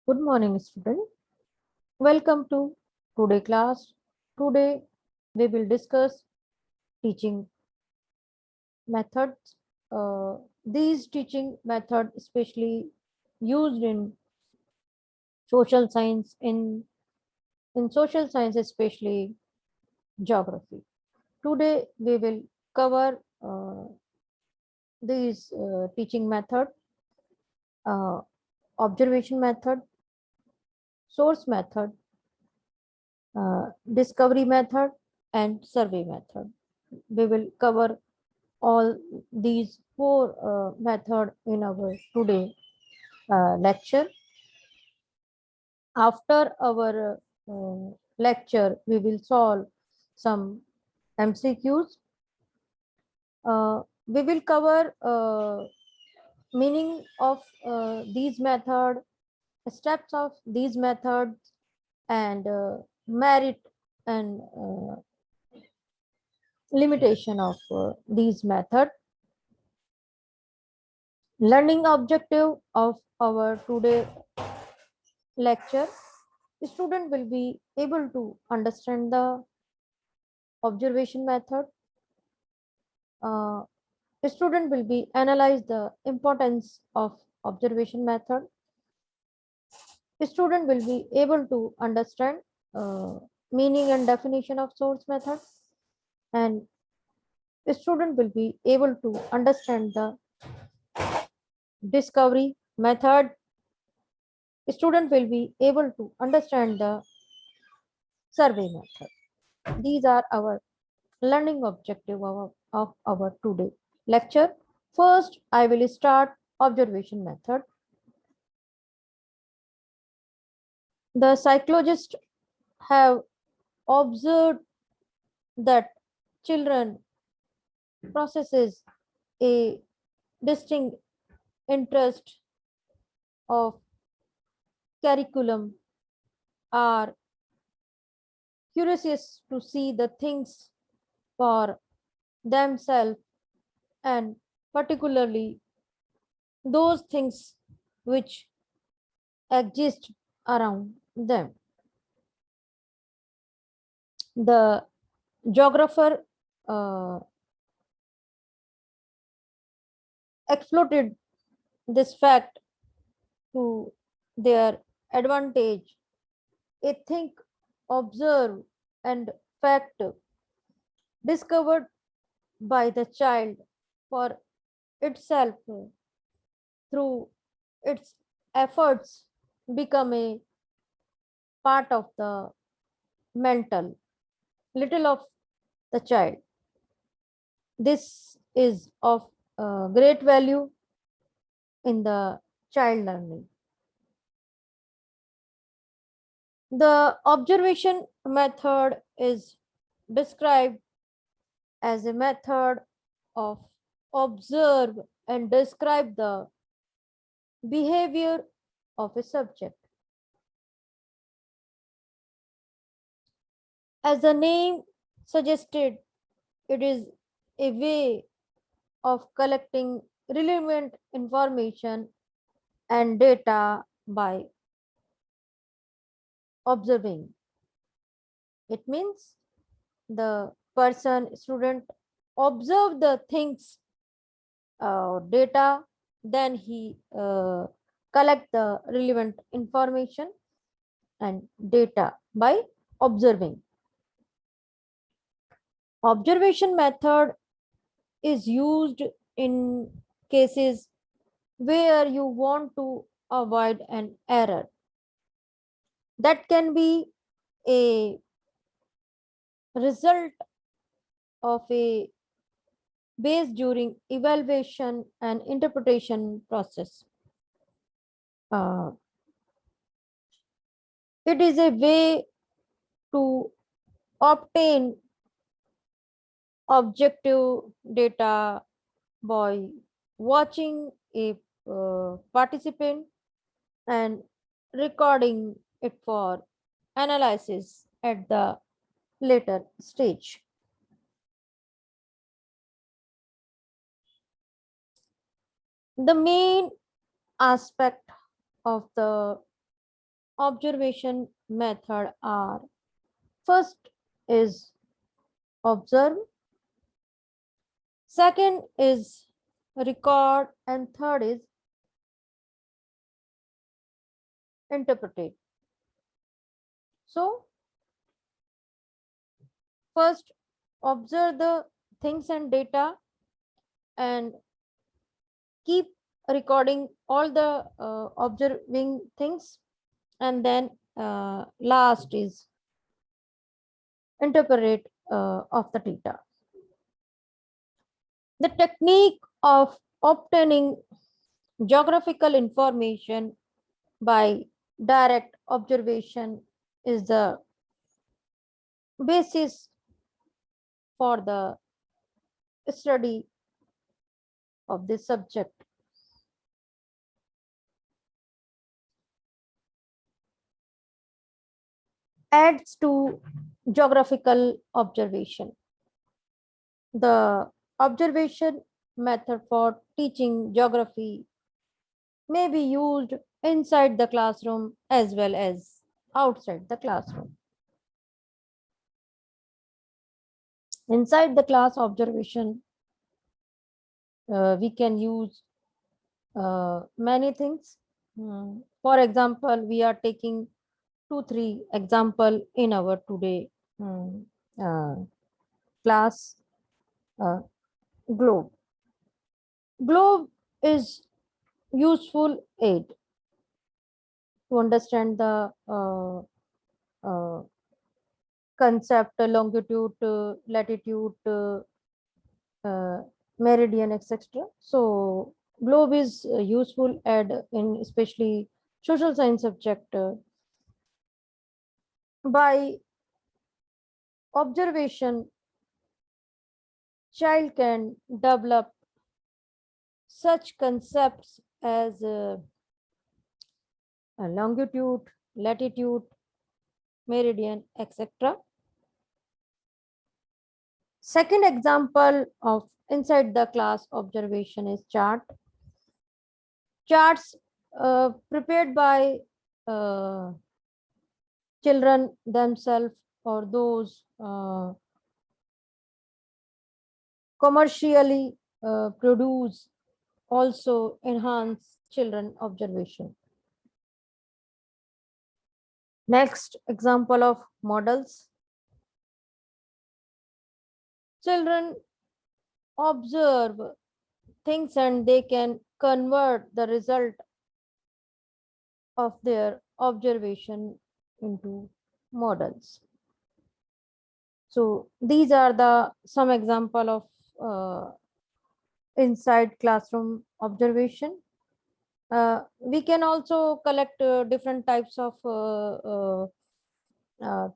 Good morning, student. Welcome to today class. Today we will discuss teaching methods. These teaching method especially used in social science in social science, especially geography. Today we will cover these teaching method, uh, observation method, source method, discovery method, and survey method. We will cover all these four method in our today lecture. After our lecture, we will solve some MCQs. We will cover meaning of these method, steps of these methods, and merit and limitation of these method. Learning objective of our today lecture: student will be able to understand the observation method. uh, Student will be analyze the importance of observation method. Student will be able to understand meaning and definition of source method, and student will be able to understand the discovery method. Student will be able to understand the survey method. These are our learning objective of our today lecture. First, I will start observation method. The psychologists have observed that children processes a distinct interest of curriculum, are curious to see the things for themselves, and particularly those things which exist around them. The geographer exploited this fact to their advantage. A think, observe, and fact discovered by the child for itself through its efforts become a part of the mental little of the child. This is of great value in the child learning. The observation method is described as a method of observe and describe the behavior of a subject. As the name suggested, it is a way of collecting relevant information and data by observing. It means the person, student, observe the things, data, then he collect the relevant information and data by observing. Observation method is used in cases where you want to avoid an error. That can be a result of a base during evaluation and interpretation process. Uh, it is a way to obtain objective data by watching a participant and recording it for analysis at the later stage. The main aspect of the observation method are: first is observe, second is record, and third is interpret. So first observe the things and data and keep recording all the observing things, and then last is interpret of the data. The technique of obtaining geographical information by direct observation is the basis for the study of this subject. Adds to geographical observation. The observation method for teaching geography may be used inside the classroom as well as outside the classroom. Inside the class observation, we can use many things. For example, we are taking 2-3 example in our today class. Globe. Globe is useful aid to understand the concept, longitude, latitude, meridian, etc. So globe is useful aid in especially social science subject. By observation, child can develop such concepts as longitude, latitude, meridian, etc. Second example of inside the class observation is chart. Charts prepared by children themselves or those commercially produce also enhance children observation. Next example of models. Children observe things and they can convert the result of their observation into models. So these are the some example of inside classroom observation. We can also collect different types of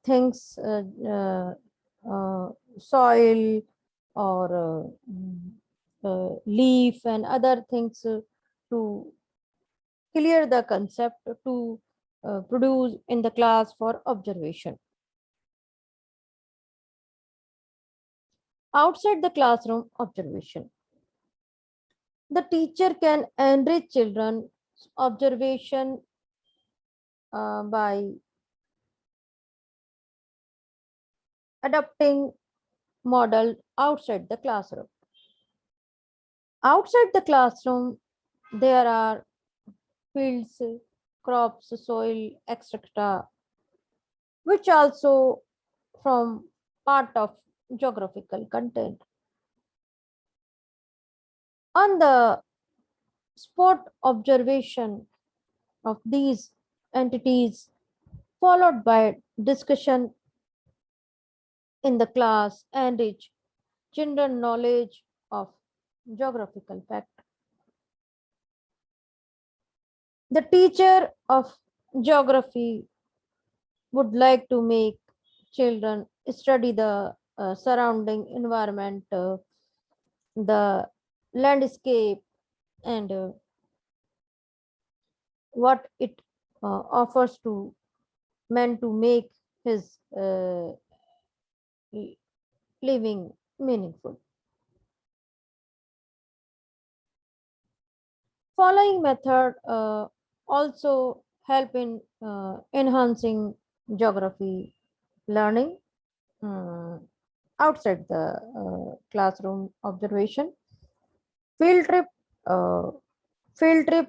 things, soil or leaf and other things to clear the concept to produce in the class for observation. Outside the classroom observation. The teacher can enrich children's observation by adopting model outside the classroom. Outside the classroom, there are fields, crops, soil, etc., which also from part of geographical content. On the spot observation of these entities, followed by discussion in the class, enrich children knowledge of geographical fact. The teacher of geography would like to make children study the surrounding environment, the landscape, and what it offers to man to make his living meaningful. Following method also help in enhancing geography learning outside the classroom observation. Field trip, uh, field trip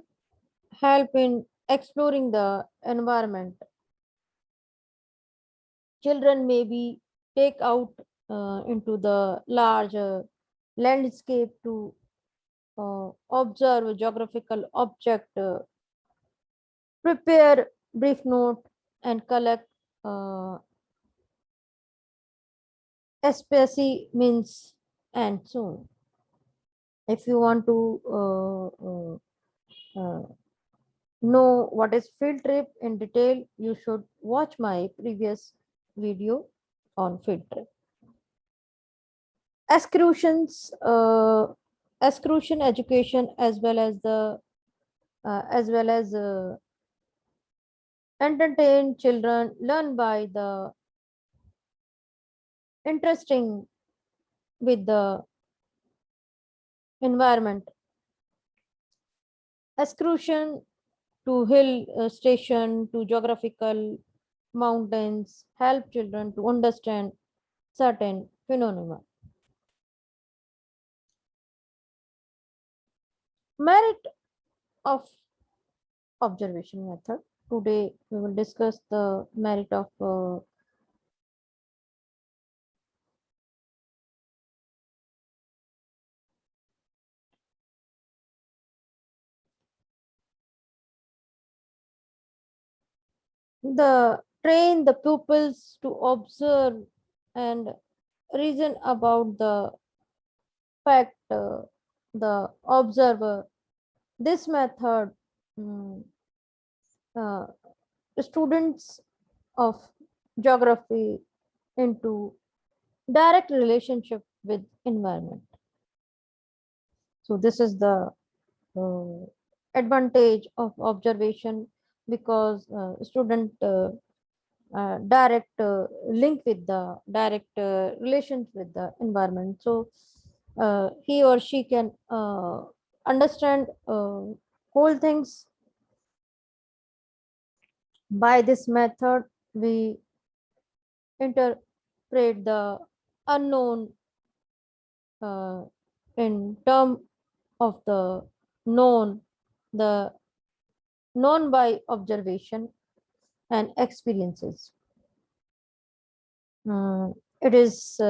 help in exploring the environment. Children may be take out into the large landscape to observe a geographical object, prepare brief note, and collect uh, specimens and so on. If you want to know what is field trip in detail, you should watch my previous video on field trip. Excursions, excursion education as well as the entertain children learn by the interesting with the environment. Excursion to hill station to geographical mountains help children to understand certain phenomena. Merit of observation method. Today we will discuss the merit of the train the pupils to observe and reason about the fact the observer. This method mm, uh, students of geography into direct relationship with environment. So this is the uh, advantage of observation, because student direct link with the direct relations with the environment. So he or she can understand whole things. By this method we interpret the unknown uh, in term of the known by observation and experiences. It is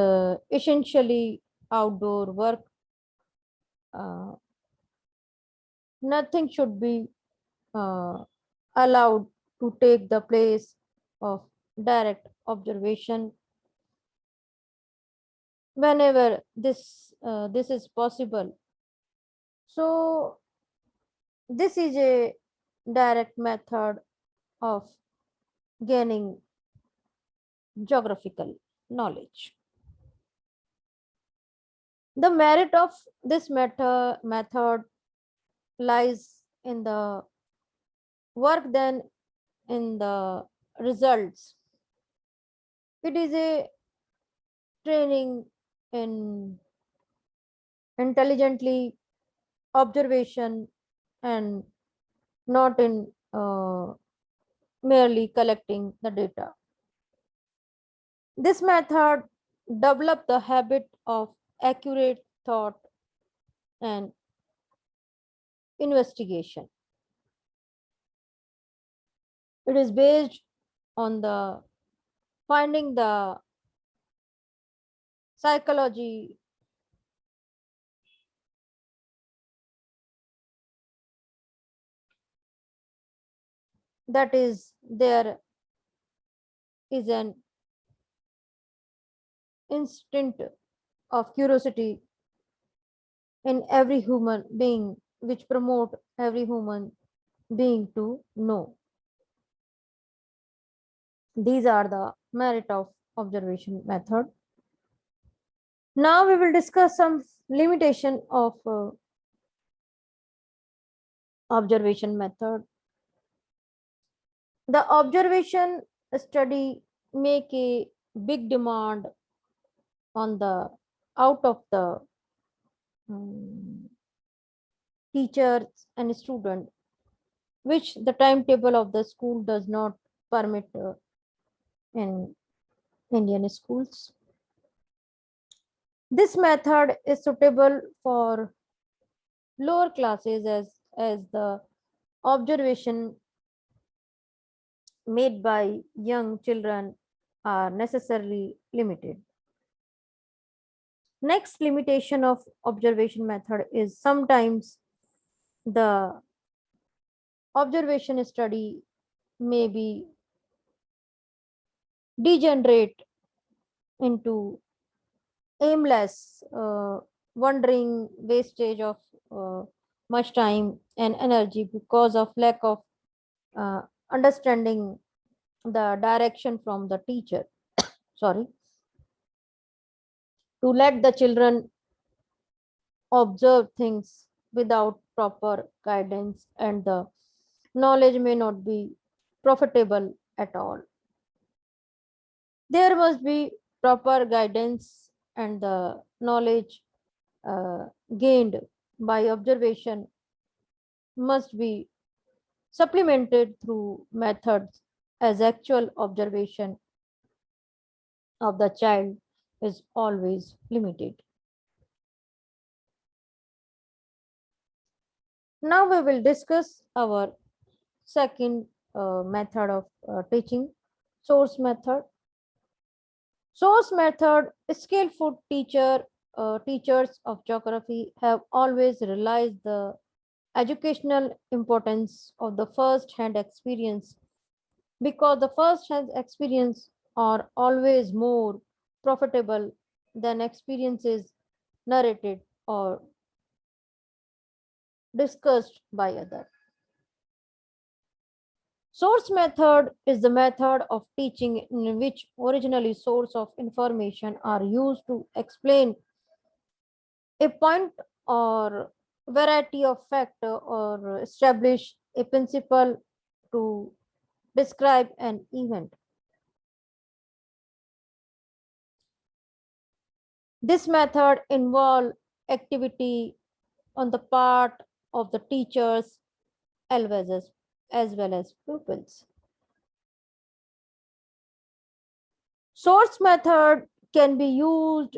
essentially outdoor work. Uh, Nothing should be uh, allowed to take the place of direct observation. Whenever this is possible, so this is a direct method of gaining geographical knowledge. The merit of this method lies in the work than in the results. It is a training in intelligently observation and not in merely collecting the data. This method develop the habit of accurate thought and investigation. It is based on the finding the psychology that is there is an instinct of curiosity in every human being which promote every human being to know. These are the merit of observation method. Now we will discuss some limitation of observation method. The observation study make a big demand on the out of the teachers and student, which the timetable of the school does not permit in Indian schools. This method is suitable for lower classes as the observation made by young children are necessarily limited. Next limitation of observation method is sometimes the observation study may be degenerate into aimless wandering wastage of much time and energy because of lack of uh, understanding the direction from the teacher. Sorry. To let the children observe things without proper guidance, and the knowledge may not be profitable at all. There must be proper guidance, and the knowledge uh, gained by observation must be supplemented through methods as actual observation of the child is always limited. Now we will discuss our second method of teaching, source method. Source method, skillful teachers of geography have always realized the educational importance of the first-hand experience because the first-hand experience are always more profitable than experiences narrated or discussed by others. Source method is the method of teaching in which originally source of information are used to explain a point or variety of fact or establish a principle to describe an event. This method involves activity on the part of the teachers as well as pupils. Source method can be used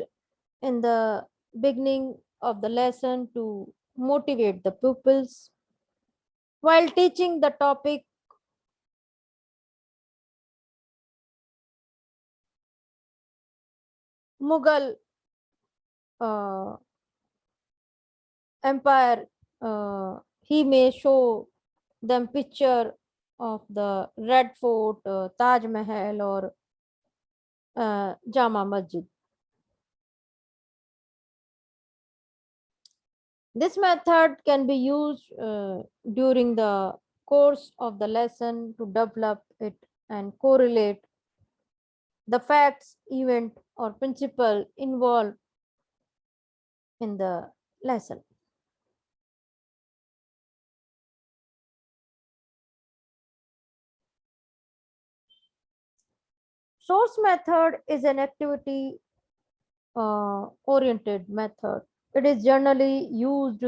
in the beginning of the lesson to motivate the pupils while teaching the topic. Mughal uh, empire, he may show them picture of the Red Fort, Taj Mahal, or Jama Masjid. This method can be used during the course of the lesson to develop it and correlate the facts, event, or principle involved in the lesson. Source method is an activity oriented method. It is generally used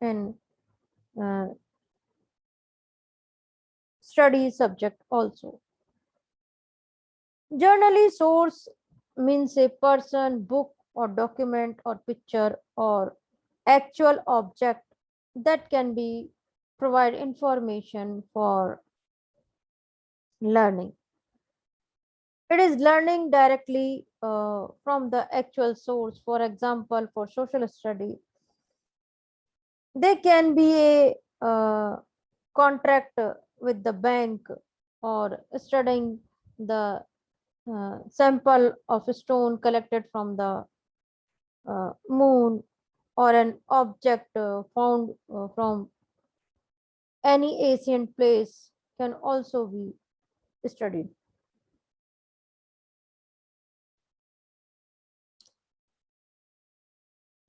in uh, study subject also. Generally, source means a person, book, or document, or picture, or actual object that can be provide information for learning. It is learning directly from the actual source. For example, for social study, they can be a contract with the bank or studying the sample of a stone collected from the moon or an object found from any ancient place can also be studied.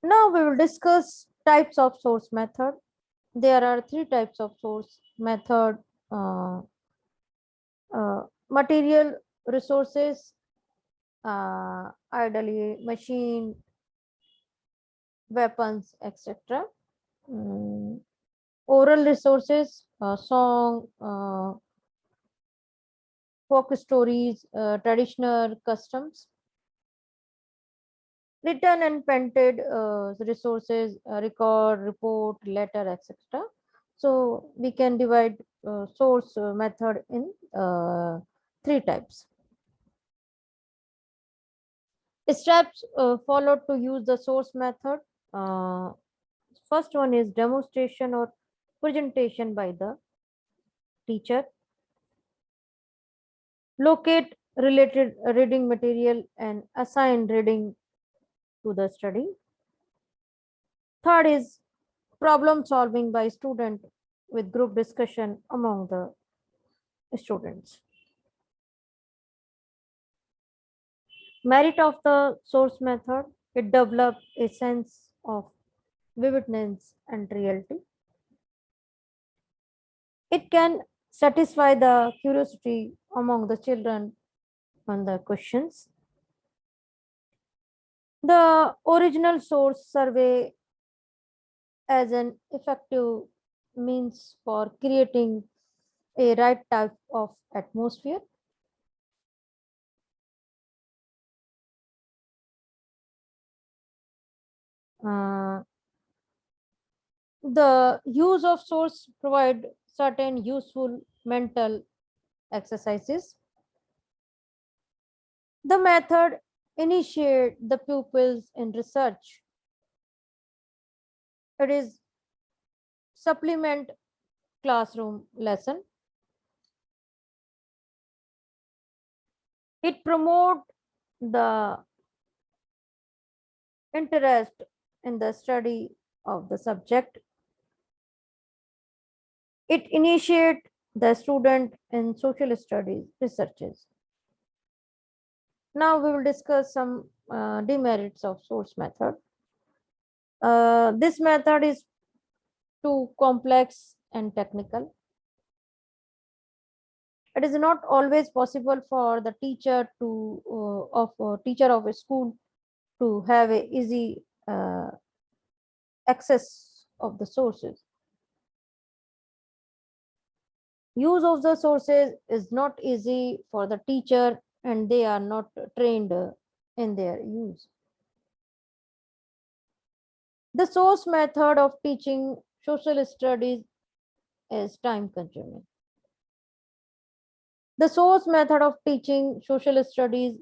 Now we will discuss types of source method. There are three types of source method: uh, material resources, ideally machine, weapons, etc. oral resources, song, folk stories, traditional customs. Written and printed resources, record, report, letter, etc. So we can divide source method in three types. Steps followed to use the source method. Uh, First one is demonstration or presentation by the teacher. Locate related reading material and assign reading to the study. Third is problem solving by student with group discussion among the students. Merit of the source method, it develops a sense of vividness and reality. It can satisfy the curiosity among the children on the questions. The original source survey as an effective means for creating a right type of atmosphere. Uh, the use of source provide certain useful mental exercises. The method initiate the pupils in research. It is supplement classroom lesson. It promote the interest in the study of the subject. It initiate the student in social studies researches. Now we will discuss some demerits of source method. This method is too complex and technical. It is not always possible for the teacher to teacher of a school to have a easy access of the sources. Use of the sources is not easy for the teacher and they are not trained in their use. The source method of teaching social studies is time consuming. The source method of teaching social studies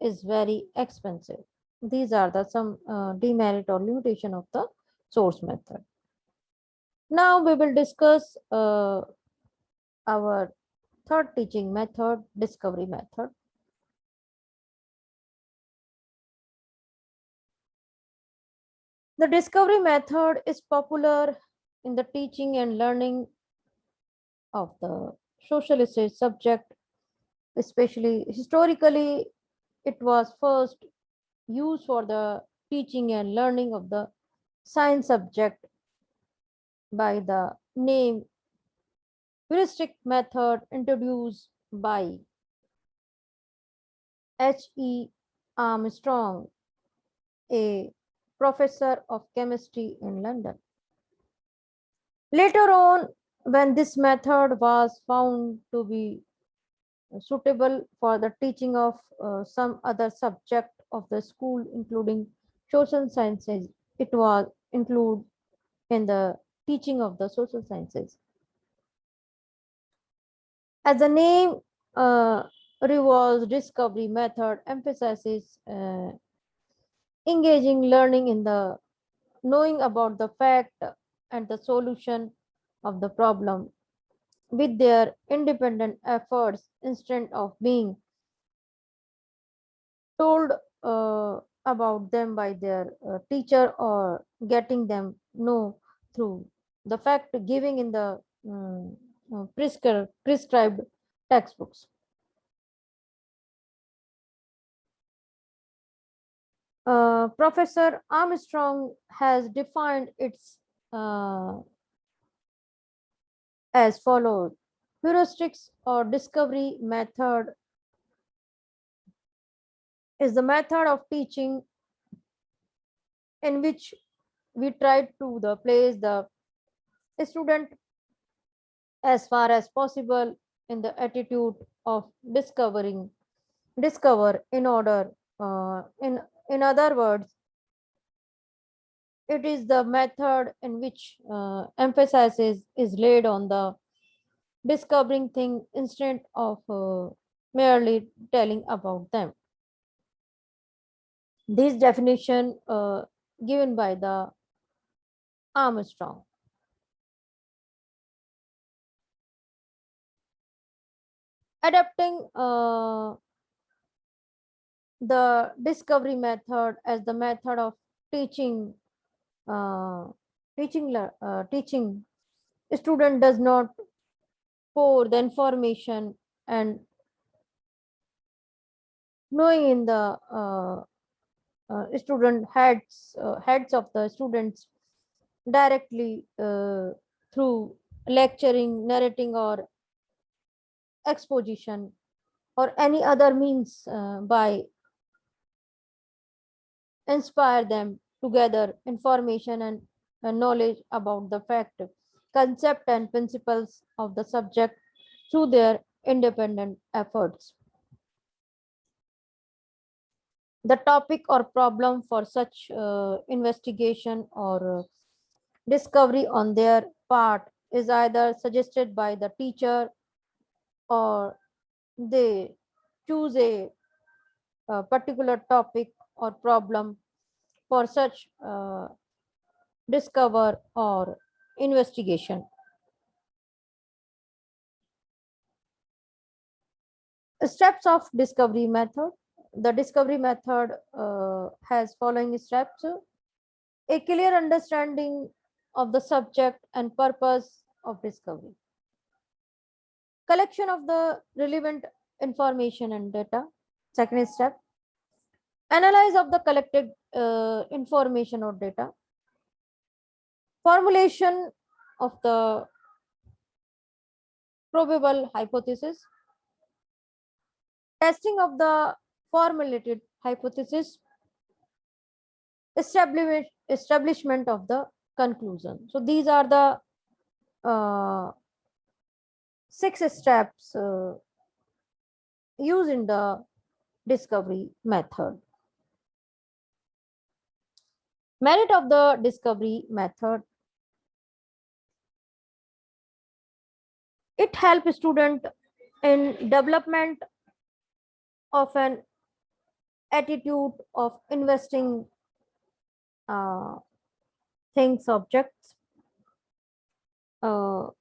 is very expensive. These are the some demerit or limitation of the source method. Now we will discuss our third teaching method, discovery method. The discovery method is popular in the teaching and learning of the social studies subject, especially historically. It was first used for the teaching and learning of the science subject by the name heuristic method introduced by H.E. Armstrong, a professor of chemistry in London. Later on, when this method was found to be suitable for the teaching of some other subject of the school, including social sciences, it was included in the teaching of the social sciences. As the name revolves, discovery method emphasizes engaging learning in the knowing about the fact and the solution of the problem with their independent efforts instead of being told about them by their teacher or getting them know through the fact giving in the prescribed textbooks. Professor Armstrong has defined its as follows. Heuristics or discovery method is the method of teaching in which we try to place the A student, as far as possible, in the attitude of discover in order, in other words, it is the method in which emphasis is laid on the discovering thing instead of merely telling about them. This definition given by the Armstrong. Adapting the discovery method as the method of teaching, uh, teaching student does not pour the information and knowing in the student heads of the students directly through lecturing, narrating, or exposition, or any other means by inspire them to gather information and knowledge about the fact, concept, and principles of the subject through their independent efforts. The topic or problem for such investigation or discovery on their part is either suggested by the teacher, or they choose a particular topic or problem for such discover or investigation. Steps of discovery method. The discovery method has following steps: a clear understanding of the subject and purpose of discovery, collection of the relevant information and data. Second step, analyze of the collected information or data, formulation of the probable hypothesis, testing of the formulated hypothesis, establishment of the conclusion. So these are the six steps used in the discovery method. Merit of the discovery method: it helps student in development of an attitude of investing things, objects. In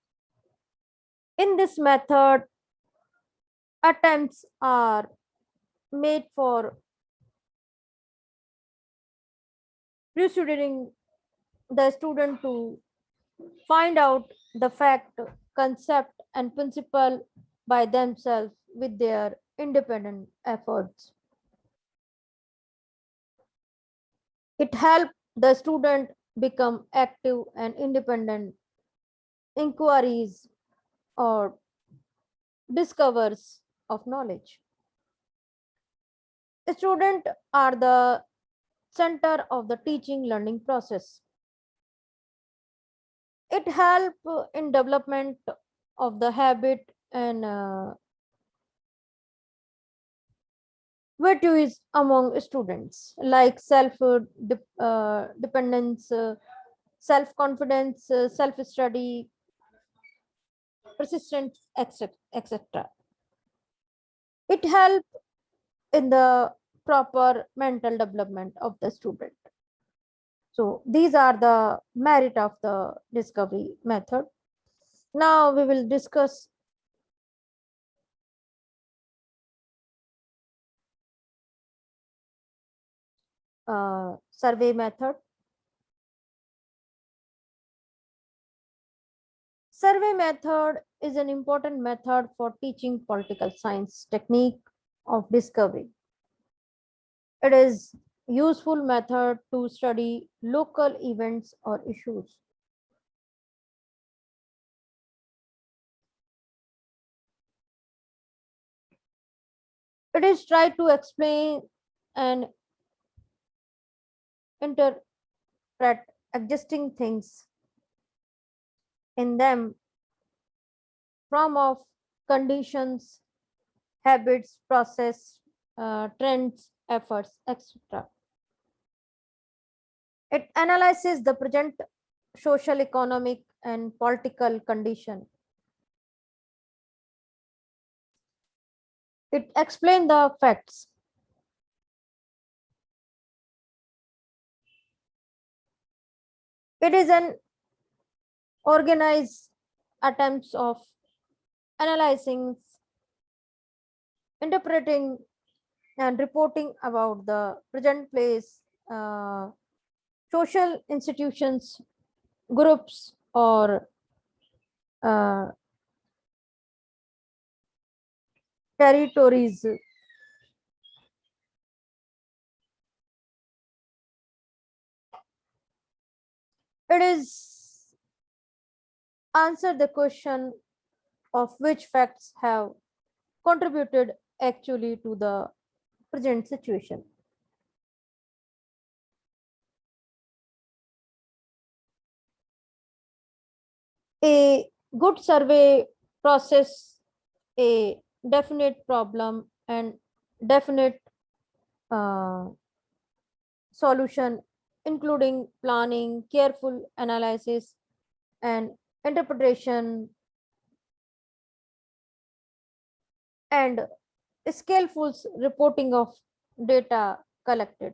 this method, attempts are made for persuading the student to find out the fact, concept, and principle by themselves with their independent efforts. It helps the student become active and independent inquiries or discovers of knowledge. Students are the center of the teaching learning process. It helps in development of the habit and virtues among students, like dependence, self confidence, self study, persistence, etc. It helps in the proper mental development of the student. So these are the merit of the discovery method. Now we will discuss survey method. Survey method is an important method for teaching political science technique of discovery. It is useful method to study local events or issues. It is try to explain and interpret existing things in them from of conditions, habits, process, trends, efforts, etc. It analyzes the present social, economic, and political condition. It explains the facts. It is an organized attempts of analyzing, interpreting, and reporting about the present place, social institutions, groups, or uh, territories. It is answer the question of which facts have contributed actually to the present situation. A good survey process a definite problem and definite uh, solution, including planning, careful analysis, and interpretation, and skillful reporting of data collected.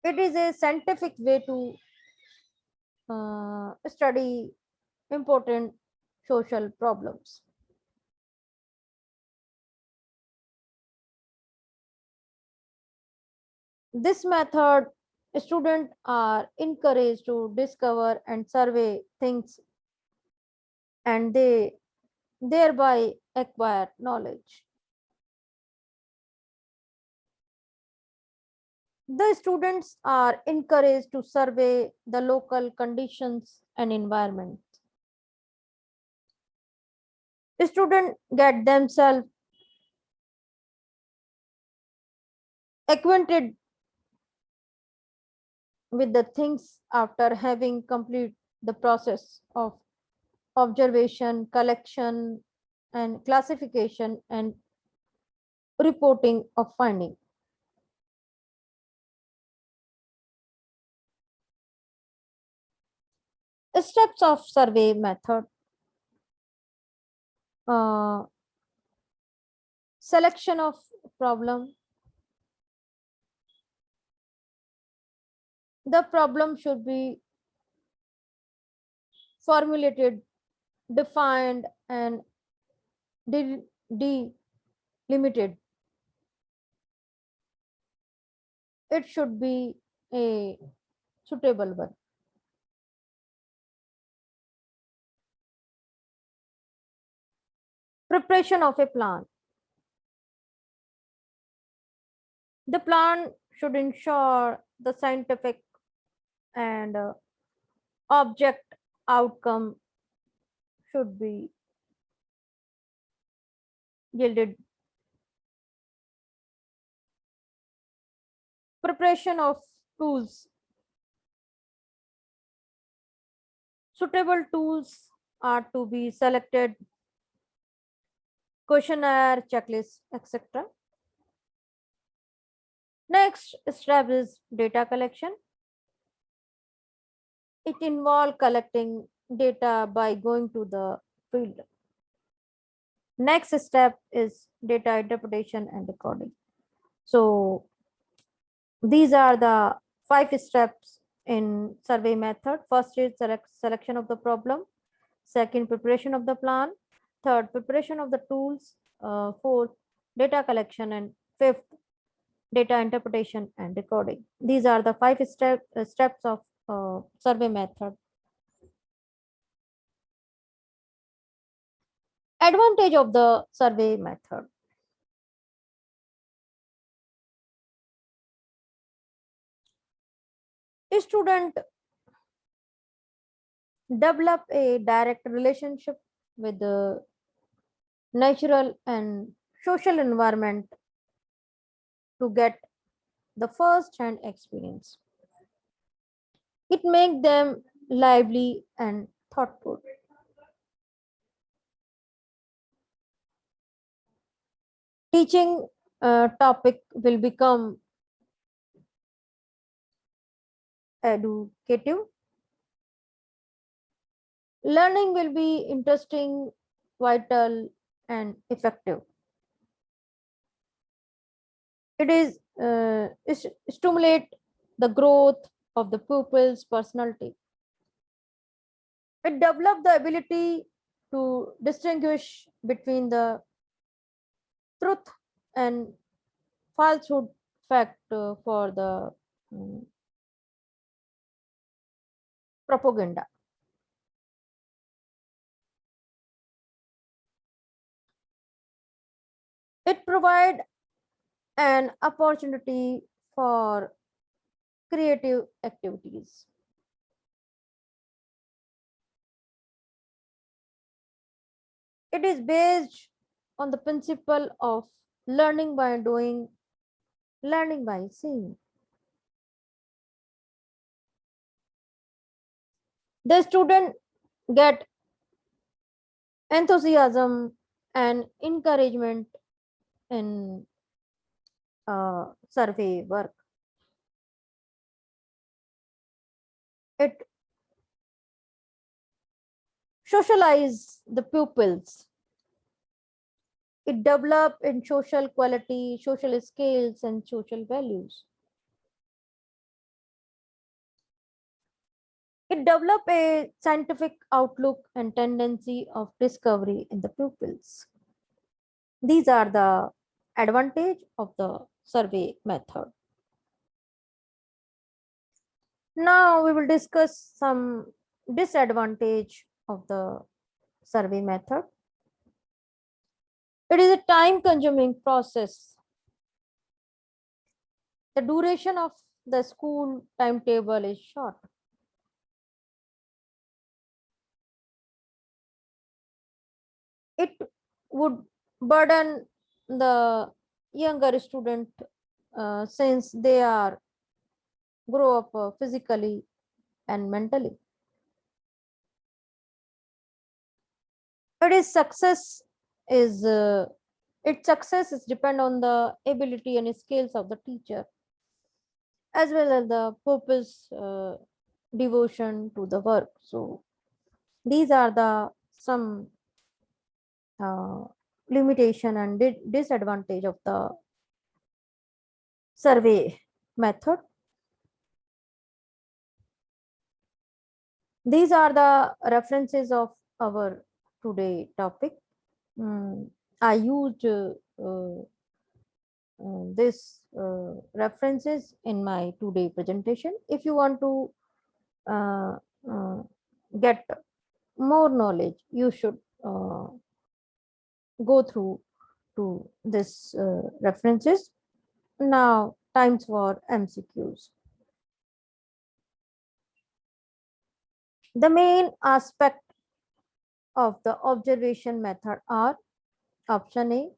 It is a scientific way to study important social problems. This method, students are encouraged to discover and survey things, and they thereby acquire knowledge. The students are encouraged to survey the local conditions and environment. Students get themselves acquainted with the things after having complete the process of observation, collection, and classification and reporting of finding. Steps of survey method. uh, Selection of problem. The problem should be formulated, defined, and delimited. It should be a suitable one. Preparation of a plan. The plan should ensure the scientific and object outcome should be yielded. Preparation of tools. Suitable tools are to be selected, questionnaire, checklist, etc. Next step is data collection. It involves collecting data by going to the field. Next step is data interpretation and recording. So these are the 5 steps in survey method. First is selection of the problem. Second, preparation of the plan. Third, preparation of the tools. Fourth, data collection. And fifth, data interpretation and recording. These are the 5 steps of survey method. Advantage of the survey method. A student develop a direct relationship with the natural and social environment to get the first hand experience. It makes them lively and thoughtful. Teaching topic will become educative. Learning will be interesting, vital, and effective. It is stimulate the growth of the pupil's personality. It develop the ability to distinguish between the truth and falsehood fact for the mm, propaganda. It provide an opportunity for creative activities. It is based on the principle of learning by doing, learning by seeing. The student get enthusiasm and encouragement in survey work. It socialize the pupils. It develop in social quality, social skills, and social values. It develop a scientific outlook and tendency of discovery in the pupils. These are the advantage of the survey method. Now we will discuss some disadvantage of the survey method. It is a time consuming process. The duration of the school timetable is short. It would burden the younger student since they are grow up physically and mentally. It is success is its success is depend on the ability and skills of the teacher as well as the purpose devotion to the work. So these are the some uh, limitation and disadvantage of the survey method. These are the references of our today topic. I used this references in my today presentation. If you want to uh, uh, get more knowledge, you should go through to this references. Now, times for MCQs. The main aspect of the observation method are option A,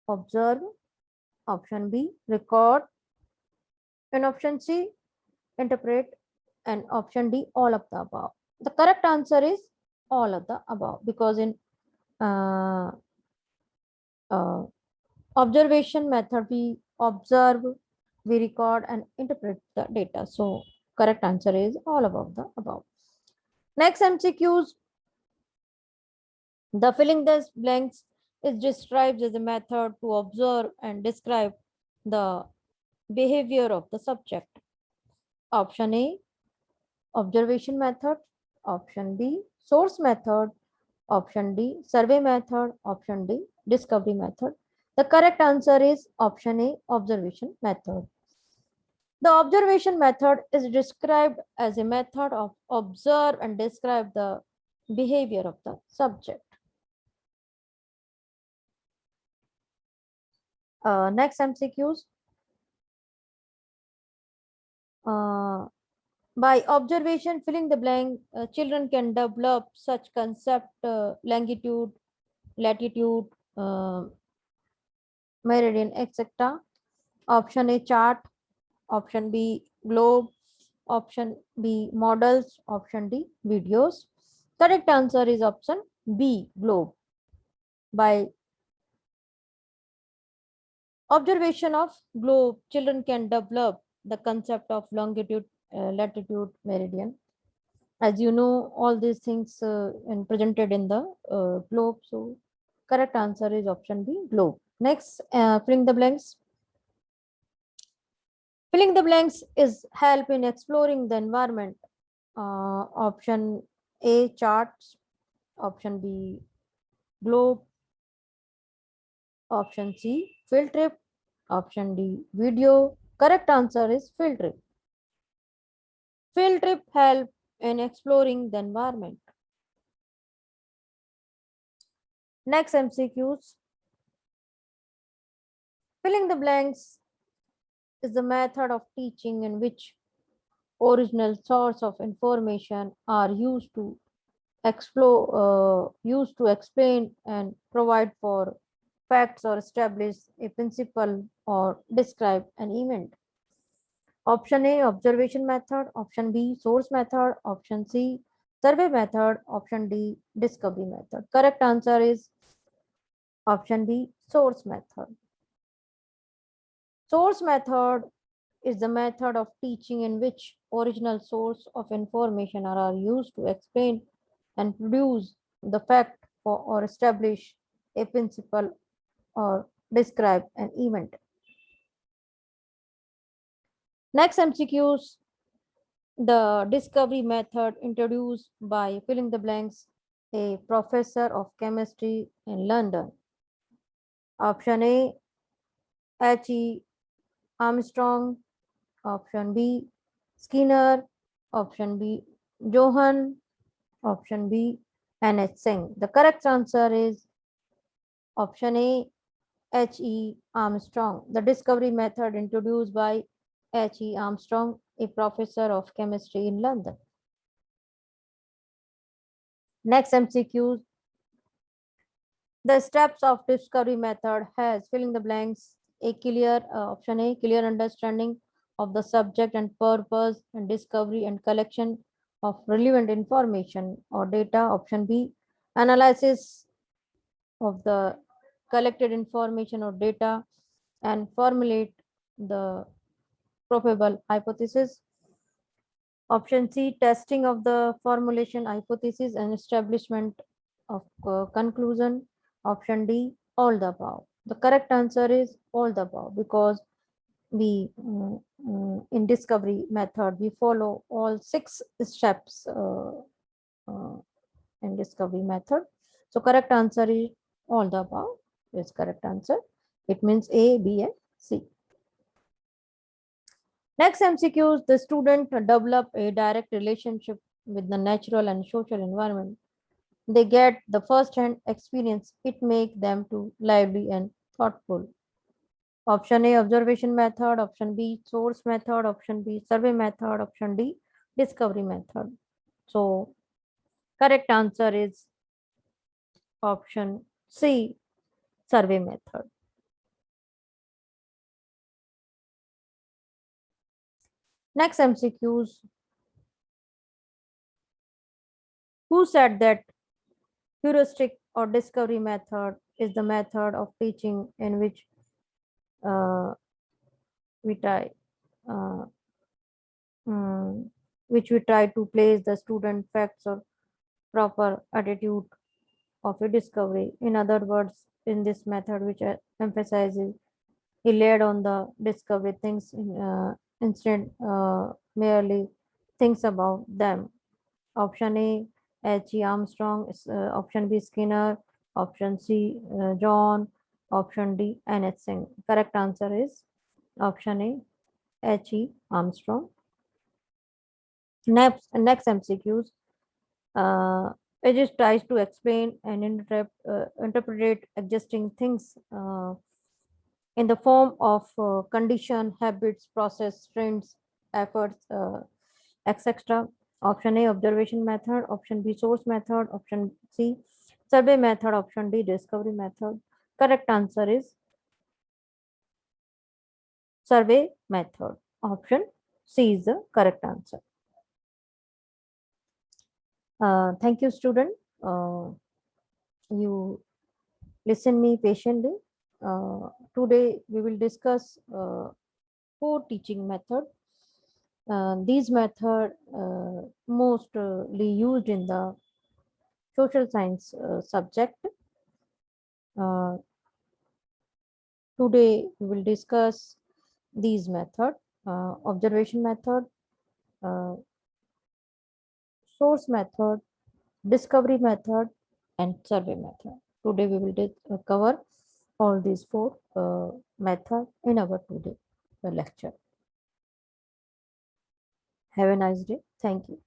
observe, option B, record, and option C, interpret, and option D, all of the above. The correct answer is all of the above because in uh, uh, observation method we observe, we record and interpret the data. So correct answer is all above the above. Next MCQs, the filling the blanks is described as a method to observe and describe the behavior of the subject. Option A, observation method. Option B, source method. Option D, survey method. Option D, discovery method. The correct answer is option A, observation method. The observation method is described as a method of observe and describe the behavior of the subject. Next MCQs. By observation, filling the blank, children can develop such concept, longitude, latitude, meridian, etc. Option A, chart. Option B, globe. option B, models, option D, videos. Correct answer is option B, globe. By observation of globe, children can develop the concept of longitude, latitude, meridian. As you know, all these things and presented in the globe. So correct answer is option B, globe. Next, filling the blanks. Filling the blanks is help in exploring the environment. Option A, charts. Option B, globe. Option C, field trip. Option D, video. Correct answer is field trip. Field trip help in exploring the environment. Next MCQs. Filling the blanks is the method of teaching in which original source of information are used to explain and provide for facts or establish a principle or describe an event. Option A, observation method. Option B, source method. Option C, survey method. Option D, discovery method. Correct answer is option B, source method. Source method is the method of teaching in which original source of information are used to explain and produce the fact or establish a principle or describe an event. Next MCQs, the discovery method introduced by filling the blanks, a professor of chemistry in London. Option A, H.E. Armstrong. Option B, Skinner. Option B, Johann. Option B, N.H. Singh. The correct answer is option A, H.E. Armstrong. The discovery method introduced by H.E. Armstrong, a professor of chemistry in London. Next MCQ. The steps of discovery method has filling the blanks, a clear option A, clear understanding of the subject and purpose and discovery and collection of relevant information or data. Option B, analysis of the collected information or data and formulate the probable hypothesis. Option C, testing of the formulation hypothesis and establishment of conclusion. Option D, all the above. The correct answer is all the above because we in discovery method we follow all 6 steps in discovery method. So correct answer is all the above is correct answer. It means A, B and C. Next MCQs, the student develop a direct relationship with the natural and social environment. They get the first-hand experience. It makes them too lively and thoughtful. Option A, observation method. Option B, source method. Option B, survey method. Option D, discovery method. So correct answer is option C, survey method. Next MCQs. Who said that heuristic or discovery method is the method of teaching in which we try to place the student facts or proper attitude of a discovery. In other words, in this method, which emphasizes he laid on the discovery things instead merely thinks about them. Option A, H.E. Armstrong. Option B, Skinner. Option C, John. Option D, N.H. Singh. Correct answer is option A, H.E. Armstrong. Next MCQs. It just tries to explain and interpret existing things in the form of condition, habits, process, trends, efforts, etc. Option A, observation method. Option B, source method. Option C, survey method. Option D, discovery method. Correct answer is survey method. Option C is the correct answer. Thank you, student. You listen me patiently. Today we will discuss 4 teaching method. These method mostly used in the social science subject. Uh, Today we will discuss these method: observation method, uh, source method, discovery method, and survey method. Today we will cover all these 4 method in our today lecture. Have a nice day. Thank you.